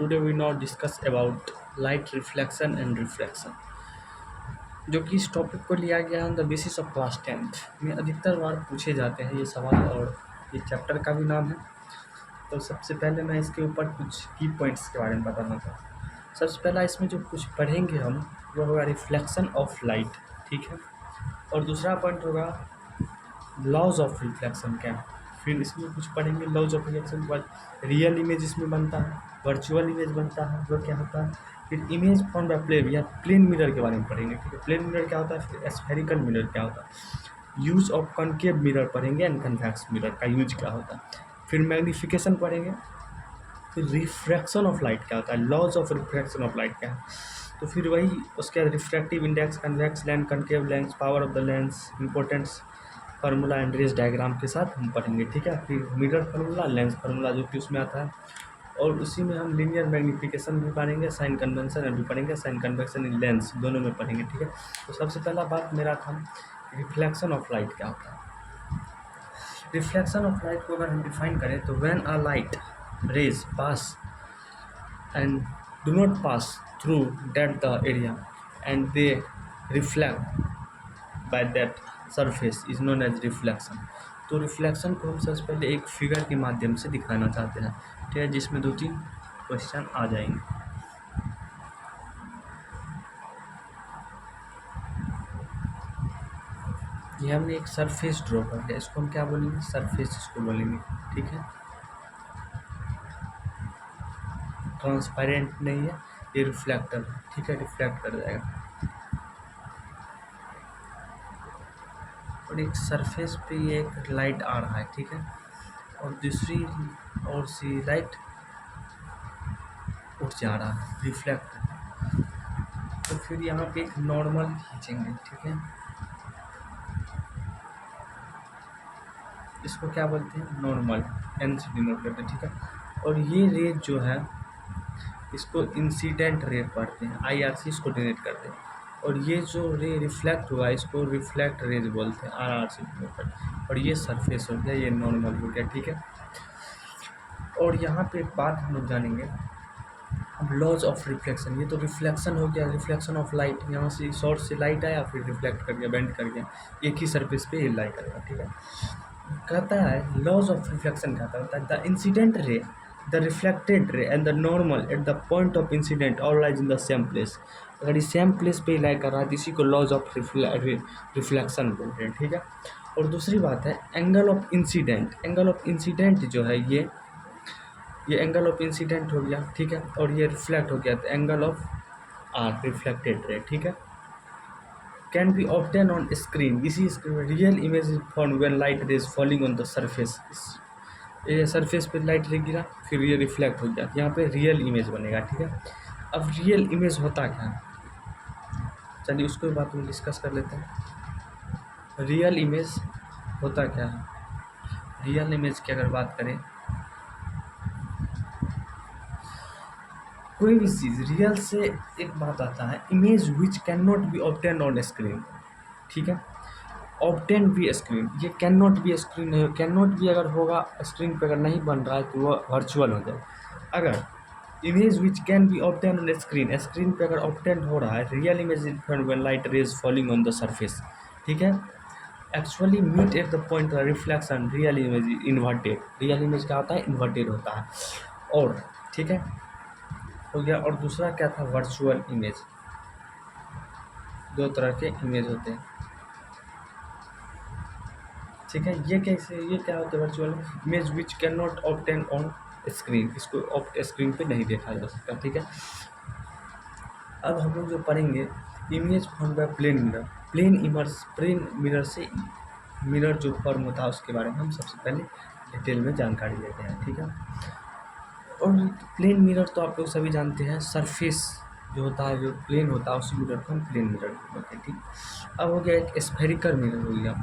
Today we now discuss about light reflection and refraction, जो कि इस टॉपिक को लिया गया on the basis of class 10th में अधिकतर बार पूछे जाते हैं ये सवाल, और ये चैप्टर का भी नाम है। तो सबसे पहले मैं इसके ऊपर कुछ की पॉइंट्स के बारे में बताना चाहता हूँ। सबसे पहला इसमें जो कुछ पढ़ेंगे हम वो होगा रिफ्लेक्शन ऑफ लाइट, ठीक है। और दूसरा पॉइंट होगा लॉज ऑफ रिफ्लेक्शन क्या है। फिर इसमें कुछ पढ़ेंगे लॉज ऑफ रिफ्लेक्शन के बाद रियल इमेज इसमें बनता है, वर्चुअल इमेज बनता है, वो क्या होता है। फिर इमेज फॉर्म बाय प्लेन या प्लेन मिरर के बारे में पढ़ेंगे, ठीक है। प्लेन मिरर क्या होता है, फिर स्फेरिकल मिरर क्या होता है, यूज ऑफ कॉनकेव मिरर पढ़ेंगे एंड कन्वेक्स मिरर का यूज क्या होता है। फिर मैग्नीफिकेशन पढ़ेंगे। फिर रिफ्रैक्शन ऑफ लाइट क्या होता है, laws of refraction of light क्या है। तो फिर वही उसके बाद refractive index, convex lens, concave lens, power of the lens, importance formula and rays diagram के साथ हम पढ़ेंगे, ठीक है। फिर मिरर फार्मूला, लेंस फार्मूला जो कि उसमें आता है, और उसी में हम लीनियर मैग्नीफिकेशन भी पढ़ेंगे, साइन कन्वेंशन भी पढ़ेंगे, साइन कन्वेक्शन इन लेंस दोनों में पढ़ेंगे, ठीक है। तो सबसे पहला बात मेरा था रिफ्लेक्शन ऑफ लाइट क्या होता है। रिफ्लेक्शन ऑफ लाइट को अगर हम डिफाइन करें तो when a light rays pass and do not pass through that the area and they reflect by that surface is known as reflection। तो रिफ्लेक्शन को हम सबसे पहले एक फिगर के माध्यम से दिखाना चाहते हैं, ठीक है, जिसमें 2-3 क्वेश्चन आ जाएंगे। ये हमने एक सरफेस ड्रॉ कर लिया, इसको हम क्या बोलेंगे, सरफेस इसको बोलेंगे, ठीक है। ट्रांसपेरेंट नहीं है, ये रिफ्लेक्टर है, ठीक है, रिफ्लेक्ट कर जाएगा। और एक सरफेस पे ये एक लाइट आ रहा है, ठीक है, और दूसरी और सी लाइट उठ जा रहा है, रिफ्लेक्ट। तो फिर यहाँ पे एक नॉर्मल खींचेंगे, ठीक है, इसको क्या बोलते हैं, नॉर्मल, एन से डिनोट करते हैं, ठीक है। और ये रे जो है इसको इंसिडेंट रे पढ़ते हैं, IRC इसको डिनोट करते हैं। और ये जो रे रिफ्लेक्ट हुआ इसको रिफ्लेक्ट रेज बोलते हैं, RR से डिनोट करते हैं। और ये सरफेस हो गया, ये नॉर्मल हो गया, ठीक है। और यहाँ पे एक बात हम लोग जानेंगे, अब लॉज ऑफ रिफ्लेक्शन, ये तो रिफ्लेक्शन हो गया, रिफ्लेक्शन ऑफ लाइट, यहाँ से सोर्स से लाइट आया, फिर रिफ्लेक्ट कर गया, बेंड कर गया, एक ही सरफेस पे ये लाइट आएगा, ठीक है। कहता है लॉज ऑफ रिफ्लेक्शन कहता होता है the incident ray, the reflected ray and the normal at the point of incident all lies in the same place. अगर इस सेम प्लेस पे लाई कर रहा है तो इसी को लॉज ऑफ रिफ्लेक्शन बोलते हैं, ठीक है। और दूसरी बात है angle of incident, angle of incident जो है ये एंगल ऑफ इंसिडेंट हो गया, ठीक है, और ये रिफ्लेक्ट हो गया तो angle of are reflected ray, ठीक है। Can be obtain on screen, इसी स्क्रीन में real image is form when light rays falling on the surface. ये सरफेस पे लाइट रे गिरा, फिर ये रिफ्लेक्ट हो गया, यहाँ पे रियल इमेज बनेगा, ठीक है। अब रियल इमेज होता क्या है, चलिए उसको बात में डिस्कस कर लेते हैं। रियल इमेज होता क्या है, रियल इमेज की अगर बात करें, कोई भी चीज़ रियल से एक बात आता है, image which can not be obtain on screen, ठीक है। ऑब्टेन बी स्क्रीन, ये कैन नॉट बी स्क्रीन नहीं, कैन नॉट बी अगर होगा स्क्रीन पे अगर नहीं बन रहा है तो वो वर्चुअल हो जाए। अगर image which can be obtain on screen, screen पे अगर ऑब्टेन हो रहा है, real image is found when light rays falling on the surface, ठीक है। Actually meet at the point reflection, real image inverted, real image क्या होता है, इन्वर्टेड होता है, और ठीक है हो गया। और दूसरा क्या था, वर्चुअल इमेज, दो तरह के इमेज होते हैं, ठीक है। ये कैसे, ये क्या होता है virtual image which can not obtain on screen, इसको स्क्रीन पे नहीं देखा जा सकता, ठीक है। अब हम लोग जो पढ़ेंगे image form by plane mirror, plane mirror से मिरर जो फॉर्म होता है उसके बारे में हम सबसे पहले डिटेल में जानकारी लेते हैं, ठीक है। और प्लेन मिरर तो आप लोग सभी जानते हैं, सरफेस जो होता है, जो प्लेन होता है उसी मिरर को हम प्लेन मिरर बोलते हैं, ठीक। अब हो गया एक स्फेरिकल मिरर हो गया,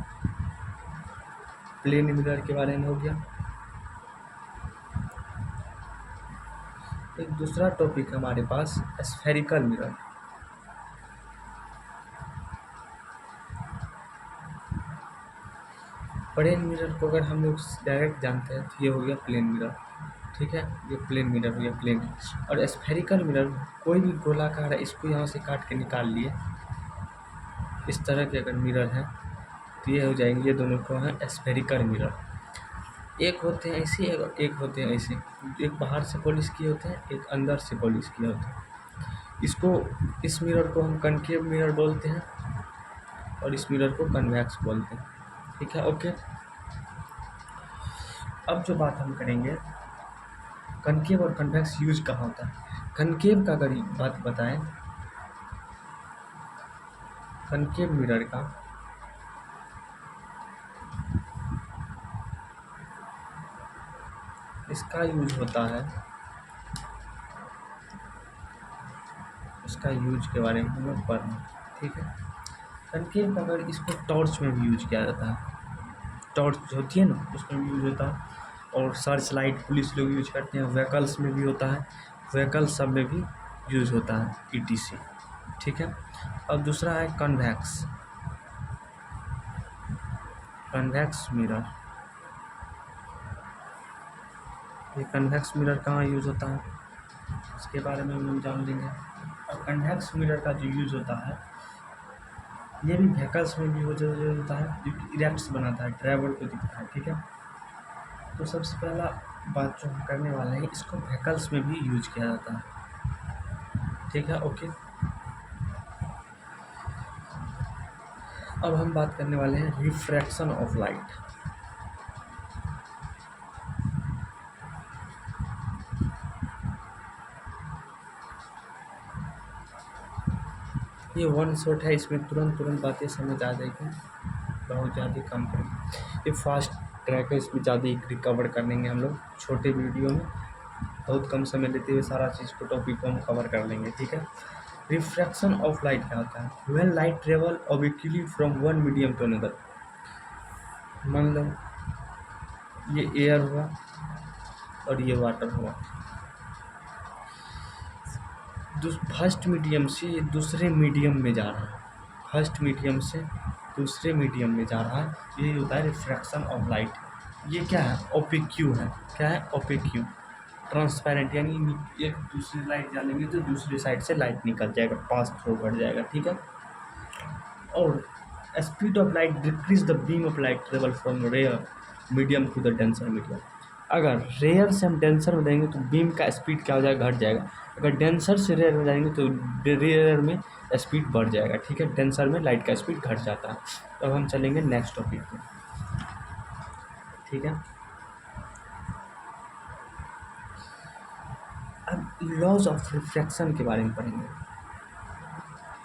प्लेन मिरर के बारे में हो गया। एक दूसरा टॉपिक हमारे पास स्फेरिकल मिरर, प्लेन मिरर को अगर हम लोग डायरेक्ट जानते हैं तो ये हो गया प्लेन मिरर, ठीक है, ये प्लेन मिरर हो गया प्लेन। और स्फेरिकल मिरर कोई भी गोलाकार है, इसको यहाँ से काट के निकाल लिए, इस तरह के अगर मिरर हैं तो ये हो जाएंगे, ये दोनों को हैं स्फेरिकल मिरर। एक होते हैं ऐसे और एक होते हैं ऐसे, एक बाहर से पॉलिश किए होते हैं, एक अंदर से पॉलिश किए होते हैं। इसको, इस मिरर को हम कनकेव मिरर बोलते हैं और इस मिरर को कन्वेक्स बोलते हैं। ठीक है, ओके। अब जो बात हम करेंगे, कनकेव और कन्वेक्स यूज कहाँ होता है। कनकेव का अगर बात बताएं, कनकेव मिरर का इसका यूज होता है, इसका यूज के बारे में हम लोग पढ़ना, ठीक है। कनकेव का अगर इसको टॉर्च में भी यूज किया जाता है, टॉर्च होती है ना उसमें भी यूज होता है, और सर्च लाइट पुलिस लोग यूज करते हैं, व्हीकल्स में भी होता है, व्हीकल्स सब में भी यूज होता है ETC, ठीक है। अब दूसरा है कन्वेक्स, कन्वेक्स मिरर। ये कन्वेक्स मिरर कहाँ यूज होता है इसके बारे में हम लोग जान लेंगे। और कन्वेक्स मिरर का जो यूज होता है, ये भी व्हीकल्स में भी होता है, जो कि इरेक्ट्स बनाता है, ड्राइवर को दिखता है, ठीक है। तो सबसे पहला बात जो हम करने वाले हैं, इसको व्हीकल्स में भी यूज किया जाता है, ठीक है, ओके। अब हम बात करने वाले हैं रिफ्रैक्शन ऑफ लाइट। ये वन शॉट है, इसमें तुरंत बातें समझ आ जाएगी, बहुत ज़्यादा कम करेंगे। ये फास्ट ट्रैक है, इसमें ज़्यादा रिकवर कर लेंगे हम लोग छोटे वीडियो में, बहुत कम समय लेते हुए सारा चीज़ को, टॉपिक को हम कवर कर लेंगे, ठीक है। रिफ्रैक्शन ऑफ लाइट क्या होता है, when light travel obliquely from one medium to another. मान लो ये एयर हुआ और ये वाटर हुआ, फर्स्ट मीडियम से ये दूसरे मीडियम में जा रहा है, फर्स्ट मीडियम से दूसरे मीडियम में जा रहा है, ये होता है रिफ्रैक्शन ऑफ लाइट। ये क्या है, ओपेक्यू है, क्या है ओपेक्यू, ट्रांसपेरेंट, यानी एक दूसरी लाइट डालेंगे तो दूसरी साइड से लाइट निकल जाएगा, पास थ्रू कर जाएगा, ठीक है। और speed of light decrease the beam of light travel from rare medium to the denser medium. अगर रेयर से हम डेंसर में जाएंगे तो बीम का स्पीड क्या हो जाएगा, घट जाएगा। अगर डेंसर से रेयर में जाएंगे तो रेयर में स्पीड बढ़ जाएगा, ठीक है। डेंसर में लाइट का स्पीड घट जाता है। तो अब हम चलेंगे नेक्स्ट टॉपिक पे, ठीक है। अब लॉज ऑफ रिफ्रैक्शन के बारे में पढ़ेंगे,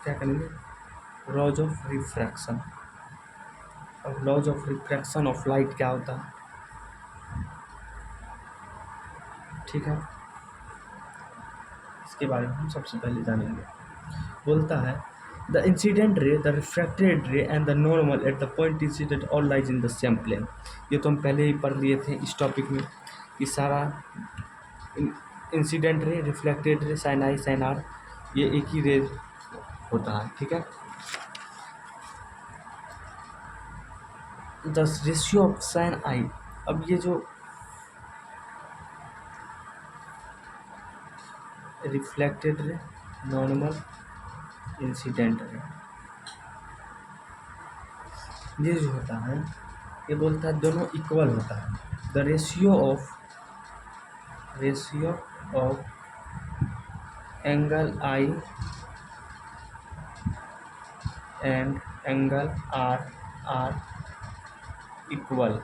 क्या करेंगे, लॉज ऑफ रिफ्रैक्शन। अब laws of refraction of light क्या होता है, ठीक है, इसके बारे में हम सबसे पहले जानेंगे। बोलता है the incident ray, the refracted ray and the normal at the point incident all lies in the same plane. ये तो हम पहले ही पढ़ लिए थे इस टॉपिक में कि सारा incident ray, reflected ray, sign I sign are, ये एक ही रे होता है, ठीक है। द रेशियो ऑफ साइन आई, अब ये जो reflected ray, normal, incident ray, ये जो होता है, ये बोलता है दोनों इक्वल होता है। The ratio of angle i and angle r are equal,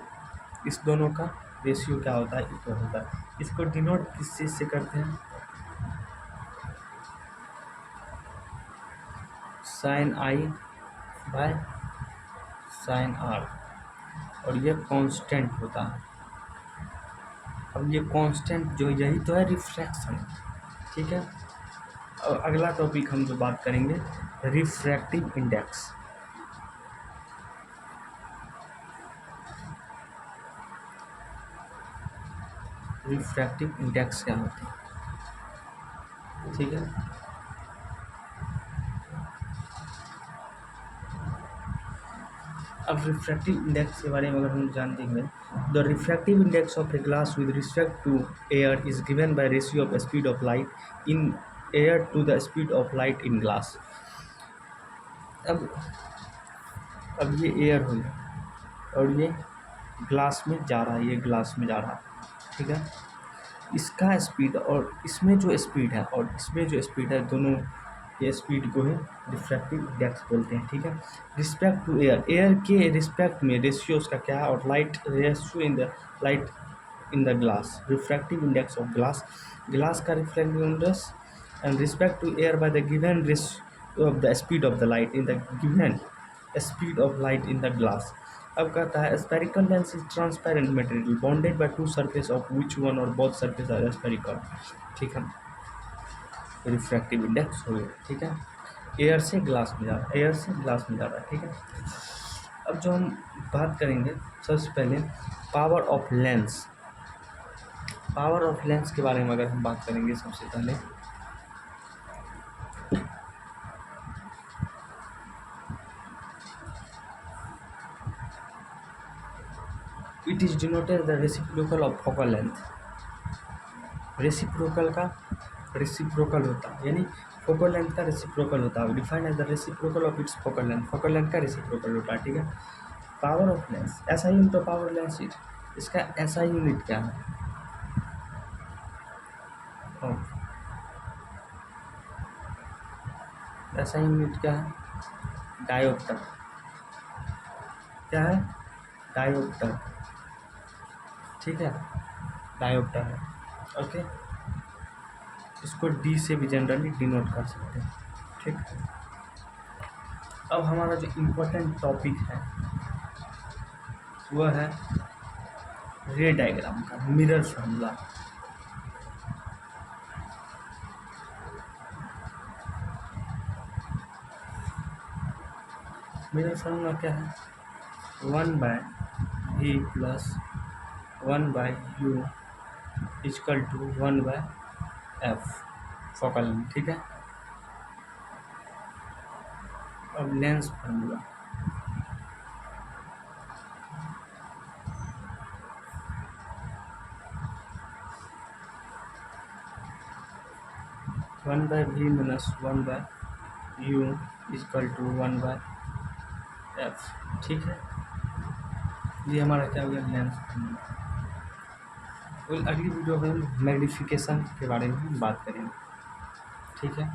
इस दोनों का रेशियो क्या होता है, इक्वल होता है। इसको डिनोट किस चीज़ से करते हैं, sine i by sine r, और ये कांस्टेंट होता है। अब ये कांस्टेंट जो, यही तो है रिफ्रैक्शन, ठीक है। और अगला टॉपिक हम जो बात करेंगे, रिफ्रैक्टिव इंडेक्स। रिफ्रैक्टिव इंडेक्स क्या होता है, ठीक है। अब रिफ्रैक्टिव इंडेक्स के बारे में अगर हम जानते हैं, the refractive index of a glass with respect to air is given by ratio of speed of light in air to the speed of light in glass. अब ये एयर हो गया और ये ग्लास में जा रहा है, ये ग्लास में जा रहा है, ठीक है। इसका स्पीड और इसमें जो स्पीड है और इसमें जो स्पीड है, दोनों ये स्पीड को ही रिफ्रैक्टिव इंडेक्स बोलते हैं, ठीक है। रिस्पेक्ट टू एयर, एयर के रिस्पेक्ट में रेशियो उसका क्या है, और light ratio in the light in the glass, refractive index of glass, glass का refractive index and respect to air by the given ratio of the speed of the light in the given speed of light in the glass. अब कहता है spherical lens is transparent material bonded by two surface of which one और both surface are spherical, ठीक है। Refractive index हो गया, ठीक है। एयर से ग्लास में जा रहा है, एयर से ग्लास में जा रहा है, ठीक है। अब जो हम बात करेंगे सबसे पहले power of lens, power of lens के बारे में अगर हम बात करेंगे सबसे पहले, it is denoted the reciprocal of focal length, reciprocal का रेसिप्रोकल होता है, यानी फोकल लेंथ का रेसिप्रोकल होता है, defined as the reciprocal of its focal length, focal length का रेसिप्रोकल होता है, ठीक है। पावर ऑफ लेंस, ऐसा यूनिट ऑफ पावर लेंस, इसका ऐसा यूनिट क्या है, ऐसा यूनिट क्या है, डायोप्टर, क्या है, डायोप्टर, ठीक है, डायोप्टर है, ओके। इसको डी से भी जनरली डिनोट कर सकते हैं, ठीक। अब हमारा जो इम्पोर्टेंट टॉपिक है वह है रे डायग्राम का मिरर फार्मूला। मिरर फार्मूला क्या है, 1/v plus 1/u equal to 1/f focal length, ठीक है। अब lens formula, one by v minus 1/u equal to 1/f, ठीक है। ये हमारा क्या हो गया, लेंस फार्मूला। अगली वीडियो में मैग्नीफिकेशन के बारे में बात करेंगे, ठीक है।